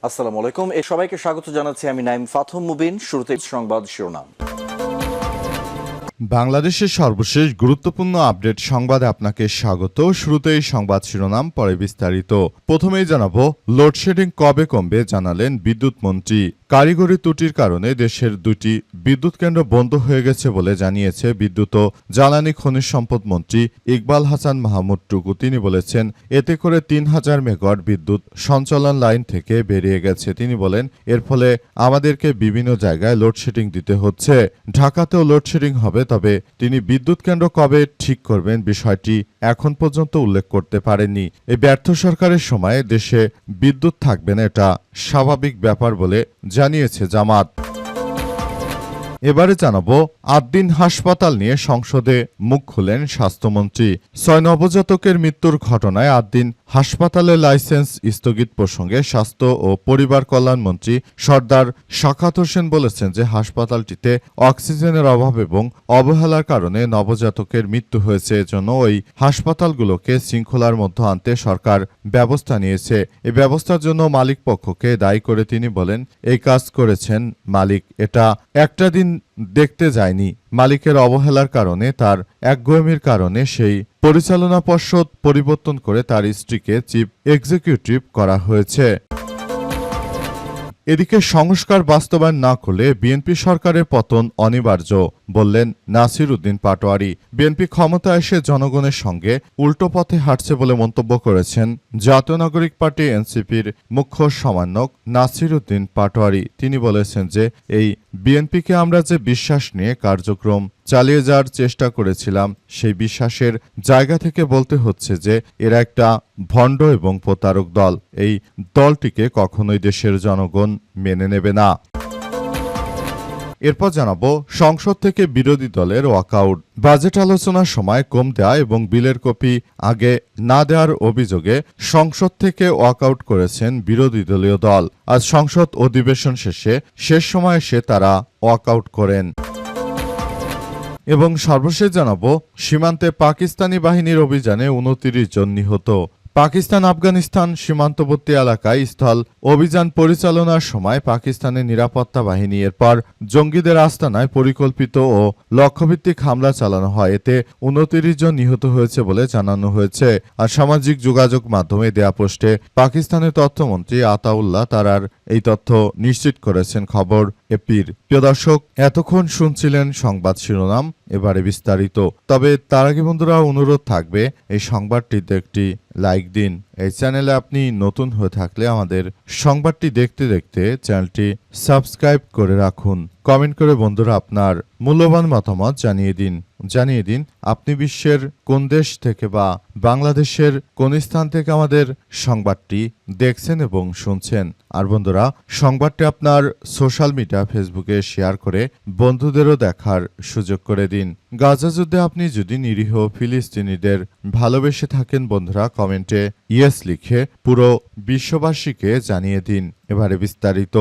আসসালামু আলাইকুম। সবাইকে স্বাগত জানাচ্ছি আমি নাইম ফাথম মুবিন। শুরুতে সংবাদ শিরোনাম। বাংলাদেশের সর্বশেষ গুরুত্বপূর্ণ আপডেট সংবাদে আপনাকে স্বাগত। শুরুতেই সংবাদ শিরোনাম, পরে বিস্তারিত। প্রথমেই জানাবো, লোডশেডিং কবে কমবে জানালেন বিদ্যুৎ মন্ত্রী। কারিগরি ত্রুটির কারণে দেশের 2টি বিদ্যুৎ কেন্দ্র বন্ধ হয়ে গেছে বলে জানিয়েছে বিদ্যুৎ ও জ্বালানি খনিজ সম্পদ মন্ত্রী ইকবাল হাসান মাহমুদ টুকু। তিনি বলেছেন, এতে করে 3000 মেগাওয়াট বিদ্যুৎ সঞ্চালন লাইন থেকে বেরিয়ে গেছে। তিনি বলেন, এর ফলে আমাদেরকে বিভিন্ন জায়গায় লোডশেডিং দিতে হচ্ছে। ঢাকাতেও লোডশেডিং হবে, তবে তিনি বিদ্যুৎ কেন্দ্র কবে ঠিক করবেন বিষয়টি এখন পর্যন্ত উল্লেখ করতে পারেননি। এই ব্যর্থ সরকারের সময়ে দেশে বিদ্যুৎ থাকবে না, এটা স্বাভাবিক ব্যাপার বলে জানিয়েছে জামাত। এবারে জানাবো, 8 দিন হাসপাতাল নিয়ে সংসদে মুখ খুলেন স্বাস্থ্যমন্ত্রী। 6 নবজাতকের মৃত্যুর ঘটনায় 8 দিন হাসপাতালের লাইসেন্স স্থগিত প্রসঙ্গে স্বাস্থ্য ও পরিবার কল্যাণ মন্ত্রী সর্দার সাখাওয়াত হোসেন বলেছেন যে হাসপাতালটিতে অক্সিজেনের অভাব এবং অবহেলার কারণে নবজাতকের মৃত্যু হয়েছে। এজন্য ওই হাসপাতালগুলোকে শৃঙ্খলার মধ্যে আনতে সরকার ব্যবস্থা নিয়েছে। এই ব্যবস্থার জন্য মালিক পক্ষকে দায়ী করে তিনি বলেন, এই কাজ করেছেন মালিক, এটা একটা দিন দেখতে যায়নি। মালিকের অবহেলার কারণে, তার একগুঁয়েমির কারণে সেই পরিচালনা পর্ষদ পরিবর্তন করে তার স্ত্রীকে চিফ এক্সিকিউটিভ করা হয়েছে। এদিকে সংস্কার বাস্তবায়ন না করলে বিএনপি সরকারের পতন অনিবার্য বললেন নাসির উদ্দিন পাটোয়ারী। বিএনপি ক্ষমতা এসে জনগণের সঙ্গে উল্টো পথে হাঁটছে বলে মন্তব্য করেছেন জাতীয় নাগরিক পার্টি এনসিপির মুখ্য সমন্বয়ক নাসির উদ্দিন পাটোয়ারী। তিনি বলেছেন যে এই বিএনপিকে আমরা যে বিশ্বাস নিয়ে কার্যক্রম চালিয়ে যাওয়ার চেষ্টা করেছিলাম, সেই বিশ্বাসের জায়গা থেকে বলতে হচ্ছে যে এরা একটা ভণ্ড এবং প্রতারক দল। এই দলটিকে কখনোই দেশের জনগণ মেনে নেবে না। এরপর জানাবো, সংসদ থেকে বিরোধী দলের ওয়াকআউট। বাজেট আলোচনার সময় কম দেয়া এবং বিলের কপি আগে না দেওয়ার অভিযোগে সংসদ থেকে ওয়াকআউট করেছেন বিরোধী দলীয় দল। আজ সংসদ অধিবেশন শেষ সময়ে এসে তারা ওয়াকআউট করেন। এবং সর্বশেষ জানাবো, সীমান্তে পাকিস্তানি বাহিনীর অভিযানে 29 জন নিহত। পাকিস্তান আফগানিস্তান সীমান্তবর্তী এলাকায় স্থল অভিযান পরিচালনার সময় পাকিস্তানের নিরাপত্তা বাহিনী এরপর জঙ্গিদের আস্তানায় পরিকল্পিত ও লক্ষ্যভিত্তিক হামলা চালানো হয়। এতে 29 জন নিহত হয়েছে বলে জানানো হয়েছে। আর সামাজিক যোগাযোগ মাধ্যমে দেয়া পোস্টে পাকিস্তানের তথ্যমন্ত্রী আতাউল্লাহ তারার এই তথ্য নিশ্চিত করেছেন। খবর এপির। প্রিয় দর্শক, এতক্ষণ শুনছিলেন সংবাদ শিরোনাম, এবারে বিস্তারিত। তবে তার আগে বন্ধুরা, অনুরোধ থাকবে এই সংবাদটিতে একটি লাইক দিন। এই চ্যানেলে আপনি নতুন হয়ে থাকলে আমাদের সংবাদটি দেখতে দেখতে চ্যানেলটি সাবস্ক্রাইব করে রাখুন। কমেন্ট করে বন্ধুরা আপনার মূল্যবান মতামত জানিয়ে দিন আপনি বিশ্বের কোন দেশ থেকে বা বাংলাদেশের কোন স্থান থেকে আমাদের সংবাদটি দেখছেন এবং শুনছেন। আর বন্ধুরা, সংবাদটি আপনার সোশ্যাল মিডিয়া ফেসবুকে শেয়ার করে বন্ধুদেরও দেখার সুযোগ করে দিন। গাজা যুদ্ধে আপনি যদি নিরীহ ফিলিস্তিনিদের ভালোবেসে থাকেন বন্ধুরা, কমেন্টে ইয়েস লিখে পুরো বিশ্ববাসীকে জানিয়ে দিন। এবারে বিস্তারিত।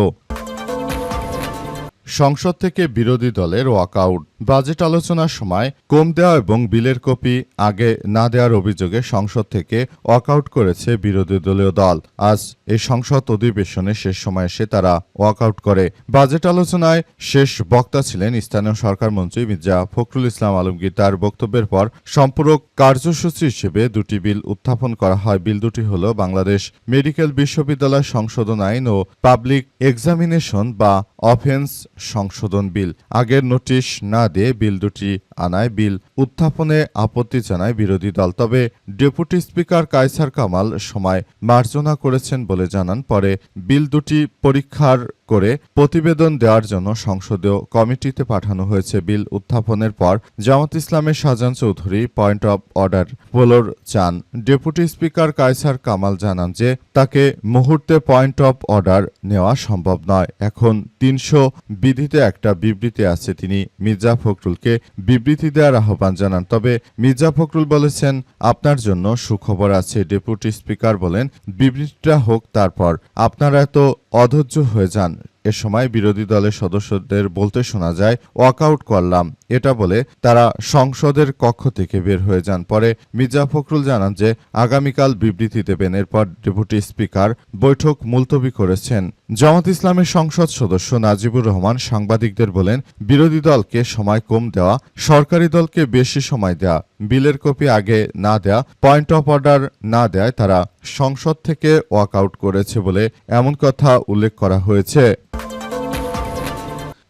সংসদ থেকে বিরোধী দলের ওয়াকআউট। বাজেট আলোচনার সময় কম দেওয়া এবং বিলের কপি আগে না দেওয়ার অভিযোগে সংসদ থেকে ওয়াকআউট করেছে বিরোধী দলীয় দল। আজ এই সংসদ অধিবেশনের শেষ সময় এসে তারা ওয়াকআউট করে। বাজেট আলোচনায় শেষ বক্তা ছিলেন স্থানীয় সরকার মন্ত্রী মির্জা ফখরুল ইসলাম আলমগীর। তার বক্তব্যের পর সম্পূরক কার্যসূচি হিসেবে 2টি বিল উত্থাপন করা হয়। বিল দুটি হল বাংলাদেশ মেডিকেল বিশ্ববিদ্যালয় সংশোধন আইন ও পাবলিক এক্সামিনেশন বা অফেন্স সংশোধন বিল। আগের নোটিশ না দিয়ে বিল দুটি আনায় বিল উত্থাপনে আপত্তি জানায় বিরোধী দল। তবে ডেপুটি স্পিকার কায়সার কামাল সময় মার্জনা করেছেন বলে জানান। পরে বিল দুটি পরীক্ষার করে প্রতিবেদন দেওয়ার জন্য সংসদীয় কমিটিতে পাঠানো হয়েছে। বিল উত্থাপনের পর জামাত ইসলামের Shahjahan Chowdhury point of order বলার চান। ডেপুটি স্পিকার কায়সার কামাল জানান যে তাকে মুহূর্তে পয়েন্ট অব অর্ডার নেওয়া সম্ভব নয়। এখন 300 বিধিতে একটা বিবৃতি আছে। তিনি মির্জা ফখরুলকে বিবৃতি দেওয়ার আহ্বান জানান। তবে মির্জা ফখরুল বলেছেন, আপনার জন্য সুখবর আছে। ডেপুটি স্পিকার বলেন, বিবৃতিটা হোক, তারপর আপনারা এত অধৈর্য হয়ে যান, এ সময় বিরোধী দলের সদস্যদের বলতে শোনা যায়, ওয়াকআউট করলাম, এটা বলে তারা সংসদের কক্ষ থেকে বের হয়ে যান। পরে মির্জা ফখরুল জানান যে আগামীকাল বিবৃতি দেবেন। এরপর ডেপুটি স্পিকার বৈঠক মুলতবি করেছেন। জামাত ইসলামের সংসদ সদস্য নাজিবুর রহমান সাংবাদিকদের বলেন, বিরোধী দলকে সময় কম দেওয়া, সরকারি দলকে বেশি সময় দেওয়া, বিলের কপি আগে না দেয়া, পয়েন্ট অফ অর্ডার না দেয় তারা সংসদ থেকে ওয়াকআউট করেছে বলে এমন কথা উল্লেখ করা হয়েছে।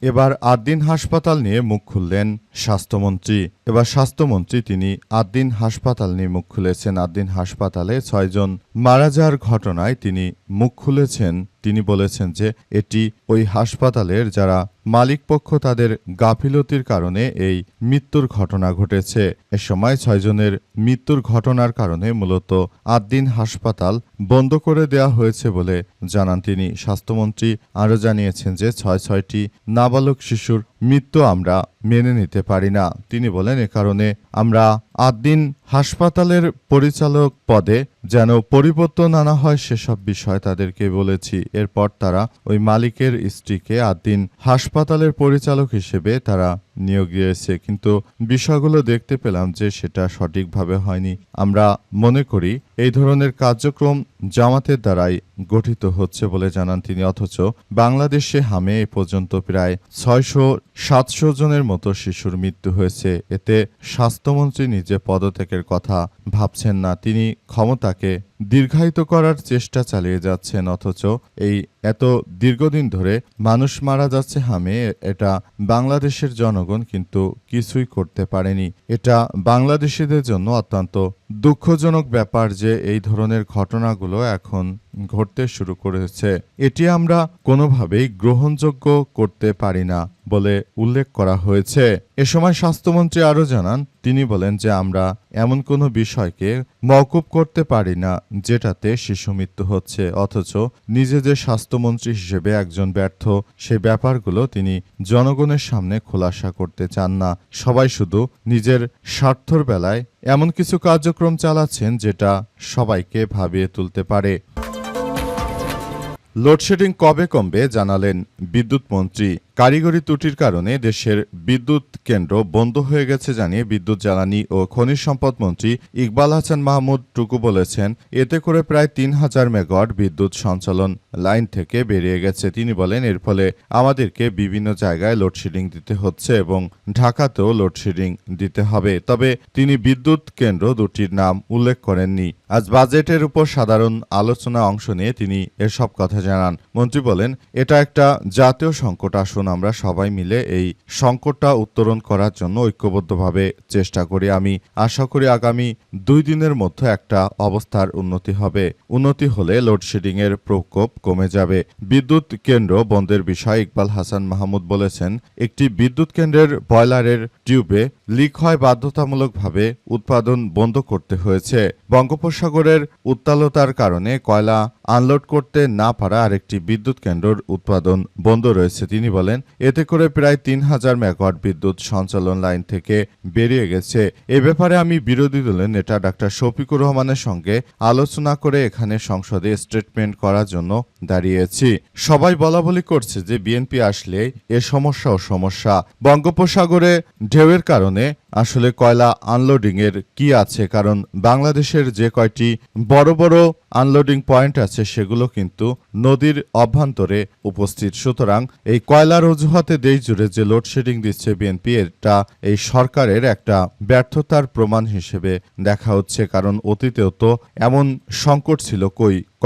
এবার আদ্দিন হাসপাতাল নিয়ে মুখ খুললেন স্বাস্থ্যমন্ত্রী। এবার স্বাস্থ্যমন্ত্রী তিনি আদ্দিন হাসপাতাল নিয়ে মুখ খুলেছেন। আদ্দিন হাসপাতালে 6 জন মারা যাওয়ার ঘটনায় তিনি মুখ খুলেছেন। তিনি বলেছেন যে এটি ওই হাসপাতালের যারা মালিকপক্ষ তাদের গাফিলতির কারণে এই মৃত্যুর ঘটনা ঘটেছে। এ সময় 6 জনের মৃত্যুর ঘটনার কারণে মূলত আদ্দিন হাসপাতাল বন্ধ করে দেওয়া হয়েছে বলে জানান তিনি। স্বাস্থ্যমন্ত্রী আরও জানিয়েছেন যে 6টি নাবালক শিশুর মৃত্যু আমরা মেনে নিতে পারি না। তিনি বলেন, এ কারণে আমরা আদ্দিন হাসপাতালের পরিচালক পদে যেন পরিবর্তন আনা হয় সেসব বিষয় তাদেরকে বলেছি। এরপর তারা ওই মালিকের স্ত্রীকে আদ্দিন হাসপাতালের পরিচালক হিসেবে তারা নিয়োগ দিয়েছে, কিন্তু বিষয়গুলো দেখতে পেলাম যে সেটা সঠিকভাবে হয়নি। আমরা মনে করি এই ধরনের কার্যক্রম জামাতের দ্বারাই গঠিত হচ্ছে বলে জানান তিনি। অথচ বাংলাদেশে হামে এ পর্যন্ত প্রায় 600-700 জনের মতো শিশুর মৃত্যু হয়েছে। এতে স্বাস্থ্যমন্ত্রী নিজে পদত্যাগের কথা ভাবছেন না, তিনি ক্ষমতাকে দীর্ঘায়িত করার চেষ্টা চালিয়ে যাচ্ছেন। অথচ এই এত দীর্ঘদিন ধরে মানুষ মারা যাচ্ছে হামে, এটা বাংলাদেশের জনগণ কিন্তু কিছুই করতে পারেনি। এটা বাংলাদেশিদের জন্য অত্যন্ত দুঃখজনক ব্যাপার যে এই ধরনের ঘটনাগুলো এখন ঘটতে শুরু করেছে। এটি আমরা কোনোভাবেই গ্রহণযোগ্য করতে পারি না বলে উল্লেখ করা হয়েছে। এ সময় স্বাস্থ্যমন্ত্রী আরও জানান, তিনি বলেন যে আমরা এমন কোনো বিষয়কে মওকুফ করতে পারি না যেটাতে শিশু মৃত্যু হচ্ছে। অথচ নিজে যে স্বাস্থ্যমন্ত্রী হিসেবে একজন ব্যর্থ, সেই ব্যাপারগুলো তিনি জনগণের সামনে খোলাসা করতে চান না। সবাই শুধু নিজের স্বার্থর বেলায় এমন কিছু কার্যক্রম চালাচ্ছেন যেটা সবাইকে ভাবিয়ে তুলতে পারে। লোডশেডিং কবে কমবে জানালেন বিদ্যুৎ মন্ত্রী। কারিগরি ত্রুটির কারণে দেশের বিদ্যুৎ কেন্দ্র বন্ধ হয়ে গেছে জানিয়ে বিদ্যুৎ, জ্বালানি ও খনিজ সম্পদ মন্ত্রী ইকবাল হাসান মাহমুদ টুকু বলেছেন, এতে করে প্রায় 3000 মেগাওয়াট বিদ্যুৎ সঞ্চালন লাইন থেকে বেরিয়ে গেছে। তিনি বলেন, এর ফলে আমাদেরকে বিভিন্ন জায়গায় লোডশেডিং দিতে হচ্ছে এবং ঢাকাতেও লোডশেডিং দিতে হবে। তবে তিনি বিদ্যুৎ কেন্দ্র দুটির নাম উল্লেখ করেননি। আজ বাজেটের উপর সাধারণ আলোচনা অংশ নিয়ে তিনি এসব কথা জানান। মন্ত্রী বলেন, এটা একটা জাতীয় সংকট, আসুন আমরা সবাই মিলে এই সংকটটা উত্তরণ করার জন্য ঐক্যবদ্ধভাবে চেষ্টা করি। আমি আশা করি আগামী 2 দিনের মধ্যে একটা অবস্থার উন্নতি হবে। উন্নতি হলে লোডশেডিং এর প্রকোপ কমে যাবে। বিদ্যুৎ কেন্দ্র বন্ধের বিষয়ে ইকবাল হাসান মাহমুদ বলেছেন, একটি বিদ্যুৎ কেন্দ্রের বয়লারের টিউবে লিক হয়, বাধ্যতামূলকভাবে উৎপাদন বন্ধ করতে হয়েছে। বঙ্গোপসাগরের উত্তালতার কারণে কয়লা আনলোড করতে না পারা আরেকটি বিদ্যুৎ কেন্দ্রের উৎপাদন বন্ধ রয়েছে। তিনি বলেন, এতে করে প্রায় 3000 মেগাওয়াট বিদ্যুৎ সঞ্চালন লাইন থেকে বেরিয়ে গেছে। এ ব্যাপারে আমি বিরোধী দলের নেতা ডাক্তার শফিকুর রহমানের সঙ্গে আলোচনা করে এখানে সংসদে স্টেটমেন্ট করার জন্য দাঁড়িয়েছি। সবাই বলাবলি করছে যে বিএনপি আসলে এ সমস্যা। বঙ্গোপসাগরে ঢেউয়ের কারণে আসলে কয়লা আনলোডিং এর কি আছে, কারণ বাংলাদেশের যে কয়টি বড় বড় আনলোডিং পয়েন্ট আছে সেগুলো কিন্তু নদীর অভ্যন্তরে উপস্থিত। সুতরাং এই কয়লার অজুহাতে দেশ জুড়ে যে লোডশেডিং দিচ্ছে বিএনপি, এটা এই সরকারের একটা ব্যর্থতার প্রমাণ হিসেবে দেখা হচ্ছে। কারণ অতীতেও তো এমন সংকট ছিল,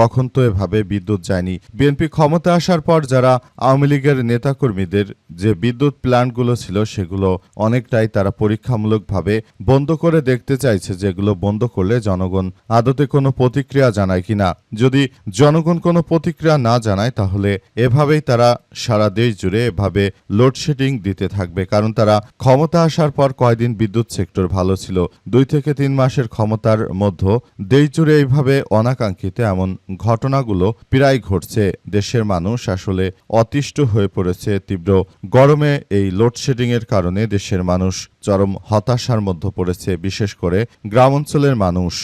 কখন তো এভাবে বিদ্যুৎ যায়নি। বিএনপি ক্ষমতা আসার পর যারা আওয়ামী লীগের নেতাকর্মীদের যে বিদ্যুৎ প্ল্যান্টগুলো ছিল সেগুলো অনেকটাই তারা পরীক্ষামূলকভাবে বন্ধ করে দেখতে চাইছে, যেগুলো বন্ধ করলে জনগণ আদতে কোনো প্রতিক্রিয়া জানায় কিনা। যদি জনগণ কোনো প্রতিক্রিয়া না জানায় তাহলে এভাবেই তারা সারা দেশ জুড়ে এভাবে লোডশেডিং দিতে থাকবে। কারণ তারা ক্ষমতা আসার পর কয়দিন বিদ্যুৎ সেক্টর ভালো ছিল, 2 থেকে 3 মাসের ক্ষমতার মধ্যে দেশ জুড়ে এইভাবে অনাকাঙ্ক্ষিত এমন ঘটনাগুলো প্রায় ঘটছে। দেশের মানুষ আসলে অতিষ্ঠ হয়ে পড়েছে। তীব্র গরমে এই লোডশেডিং এর কারণে দেশের মানুষ চরম হতাশার মধ্যে পড়েছে, বিশেষ করে গ্রামাঞ্চলের মানুষ।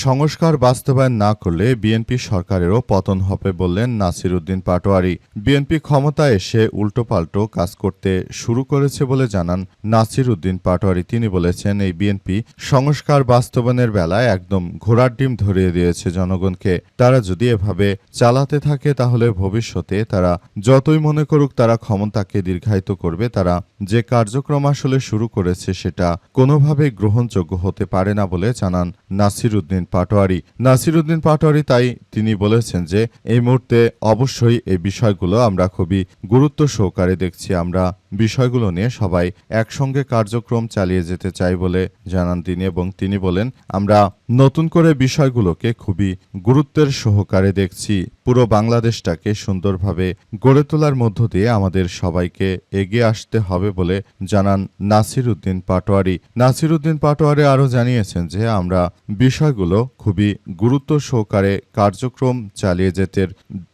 সংস্কার বাস্তবায়ন না করলে বিএনপি সরকারেরও পতন হবে বললেন নাসির উদ্দিন পাটোয়ারী। বিএনপি ক্ষমতায় এসে উল্টোপাল্টো কাজ করতে শুরু করেছে বলে জানান নাসির উদ্দিন পাটোয়ারী। তিনি বলেছেন, এই বিএনপি সংস্কার বাস্তবায়নের বেলায় একদম ঘোড়ার ডিম ধরিয়ে দিয়েছে জনগণকে। তারা যদি এভাবে চালাতে থাকে তাহলে ভবিষ্যতে তারা যতই মনে করুক তারা ক্ষমতাকে দীর্ঘায়িত করবে। তারা যে কার্যক্রম আসলে শুরু করেছে সেটা কোনোভাবেই গ্রহণযোগ্য হতে পারে না বলে জানান নাসির উদ্দিন পাটোয়ারী। নাসির উদ্দিন পাটোয়ারী তাই তিনি বলেছেন যে এই মুহূর্তে অবশ্যই এই বিষয়গুলো আমরা খুবই গুরুত্ব সহকারে দেখছি। আমরা বিষয়গুলো নিয়ে সবাই একসঙ্গে কার্যক্রম চালিয়ে যেতে চাই বলে জানান তিনি। এবং তিনি বলেন, আমরা নতুন করে বিষয়গুলোকে খুবই গুরুত্বের সহকারে দেখছি। পুরো বাংলাদেশটাকে সুন্দরভাবে গড়ে তোলার মধ্য দিয়ে আমাদের সবাইকে এগিয়ে আসতে হবে বলে জানান নাসির উদ্দিন পাটোয়ারী। নাসির উদ্দিন পাটোয়ারী আরও জানিয়েছেন যে আমরা বিষয়গুলো খুবই গুরুত্ব সহকারে কার্যক্রম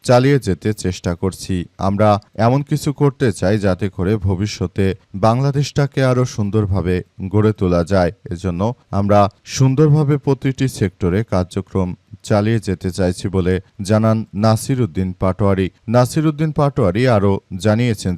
চালিয়ে যেতে চেষ্টা করছি। আমরা এমন কিছু করতে চাই যাতে করে ভবিষ্যতে বাংলাদেশটাকে আরও সুন্দরভাবে গড়ে তোলা যায়। এজন্য আমরা সুন্দরভাবে প্রতিটি সেক্টরে কার্যক্রম চালিয়ে যেতে চাইছি বলে জানান নাসির উদ্দিন পাটোয়ারী। নাসির উদ্দিন পাটোয়ারী আরও জানিয়েছেন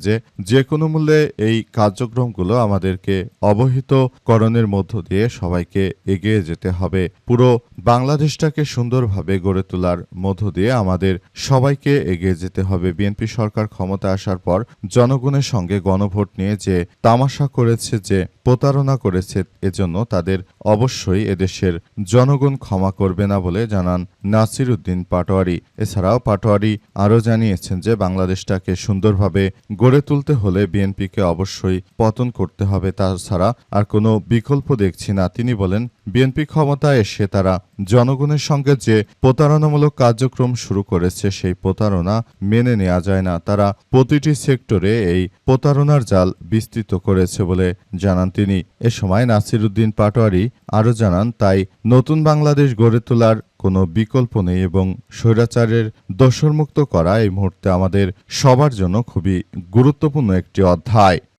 যে কোনো মূল্যে এই কার্যক্রমগুলো আমাদেরকে অবহিতকরণের মধ্য দিয়ে সবাইকে এগিয়ে যেতে হবে। পুরো বাংলাদেশটাকে সুন্দরভাবে গড়ে তোলার মধ্য দিয়ে আমাদের সবাইকে এগিয়ে যেতে হবে। বিএনপি সরকার ক্ষমতা আসার পর জনগণের সঙ্গে গণভোট নিয়ে যে তামাশা করেছে, যে প্রতারণা করেছে, এজন্য তাদের অবশ্যই এদেশের জনগণ ক্ষমা করবে না বলে জানান নাসির উদ্দিন পাটোয়ারী। এছাড়াও পাটোয়ারী আরও জানিয়েছেন যে বাংলাদেশটাকে সুন্দরভাবে গড়ে তুলতে হলে বিএনপিকে অবশ্যই পতন করতে হবে, তাছাড়া আর কোনো বিকল্প দেখছি না। তিনি বলেন, বিএনপি ক্ষমতায় এসে তারা জনগণের সঙ্গে যে প্রতারণামূলক কার্যক্রম শুরু করেছে সেই প্রতারণা মেনে নেওয়া যায় না। তারা প্রতিটি সেক্টরে এই প্রতারণার জাল বিস্তৃত করেছে বলে জানান তিনি। এ সময় নাসির উদ্দিন পাটোয়ারী আরও জানান, তাই নতুন বাংলাদেশ গড়ে তোলার কোনো বিকল্প নেই এবং স্বৈরাচারের দোসরমুক্ত করা এই মুহূর্তে আমাদের সবার জন্য খুবই গুরুত্বপূর্ণ একটি অধ্যায়।